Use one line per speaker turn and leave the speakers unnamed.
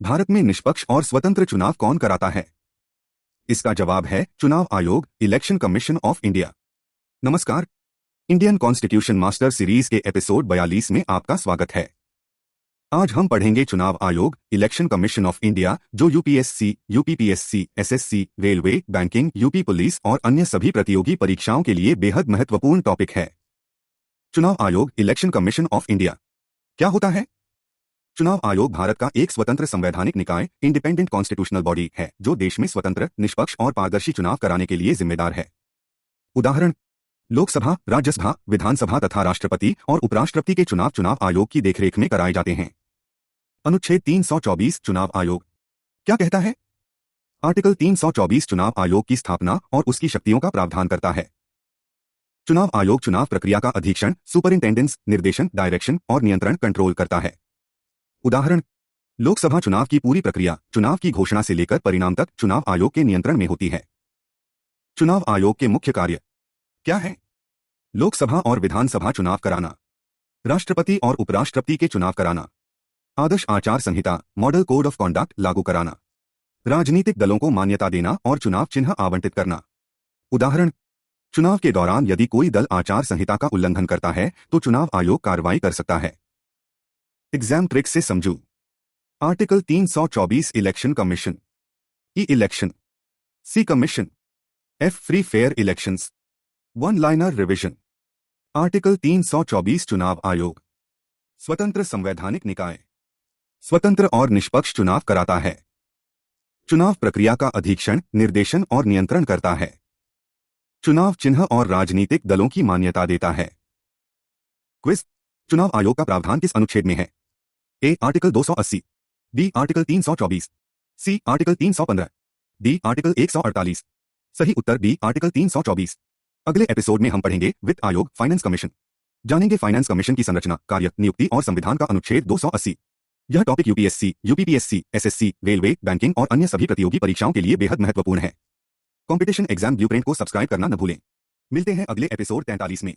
भारत में निष्पक्ष और स्वतंत्र चुनाव कौन कराता है? इसका जवाब है चुनाव आयोग, इलेक्शन कमीशन ऑफ इंडिया। नमस्कार। इंडियन कॉन्स्टिट्यूशन मास्टर सीरीज के एपिसोड 42 में आपका स्वागत है। आज हम पढ़ेंगे चुनाव आयोग, इलेक्शन कमीशन ऑफ इंडिया, जो UPSC, UPPSC, SSC, railway, banking, UP police और अन्य सभी प्रतियोगी परीक्षाओं के लिए बेहद महत्वपूर्ण टॉपिक है। चुनाव आयोग, इलेक्शन कमीशन ऑफ इंडिया क्या होता है? चुनाव आयोग भारत का एक स्वतंत्र संवैधानिक निकाय, इंडिपेंडेंट कॉन्स्टिट्यूशनल बॉडी है, जो देश में स्वतंत्र, निष्पक्ष और पारदर्शी चुनाव कराने के लिए जिम्मेदार है। उदाहरण: लोकसभा, राज्यसभा, विधानसभा तथा राष्ट्रपति और उपराष्ट्रपति के चुनाव चुनाव आयोग की देखरेख में कराए जाते हैं। अनुच्छेद 324 चुनाव आयोग क्या कहता है? आर्टिकल 324 चुनाव आयोग की स्थापना और उसकी शक्तियों का प्रावधान करता है। चुनाव आयोग चुनाव प्रक्रिया का अधीक्षण, सुपरिंटेंडेंस, निर्देशन, डायरेक्शन और नियंत्रण कंट्रोल करता है। उदाहरण: लोकसभा चुनाव की पूरी प्रक्रिया, चुनाव की घोषणा से लेकर परिणाम तक, चुनाव आयोग के नियंत्रण में होती है। चुनाव आयोग के मुख्य कार्य क्या है? लोकसभा और विधानसभा चुनाव कराना, राष्ट्रपति और उपराष्ट्रपति के चुनाव कराना, आदर्श आचार संहिता, मॉडल कोड ऑफ कॉन्डक्ट लागू कराना, राजनीतिक दलों को मान्यता देना और चुनाव चिन्ह आवंटित करना। उदाहरण: चुनाव के दौरान यदि कोई दल आचार संहिता का उल्लंघन करता है तो चुनाव आयोग कार्रवाई कर सकता है। एग्जाम ट्रिक से समझू। Article 324 election commission, E election, C commission, F free fair elections, one liner revision. Article 324 चुनाव आयोग स्वतंत्र संवैधानिक निकाय, स्वतंत्र और निष्पक्ष चुनाव कराता है। चुनाव प्रक्रिया का अधीक्षण, निर्देशन और नियंत्रण करता है। चुनाव चिन्ह और राजनीतिक दलों की मान्यता देता है। क्विज: चुनाव आयोग का प्रावधान किस अनुच्छेद में है? A article 280, B article 324, C article 315, D article 148। सही उत्तर बी आर्टिकल 324। अगले एपिसोड में हम पढ़ेंगे वित्त आयोग, फाइनेंस कमीशन। जानेंगे फाइनेंस कमीशन की संरचना, कार्य, नियुक्ति और संविधान का अनुच्छेद 280। यह topic UPSC, UPPSC, SSC, railway, banking और अन्य सभी प्रतियोगी परीक्षाओं के लिए बेहद महत्वपूर्ण है। कंपटीशन एग्जाम ब्लूप्रिंट को सब्सक्राइब करना न भूलें। मिलते हैं अगले एपिसोड 43 में।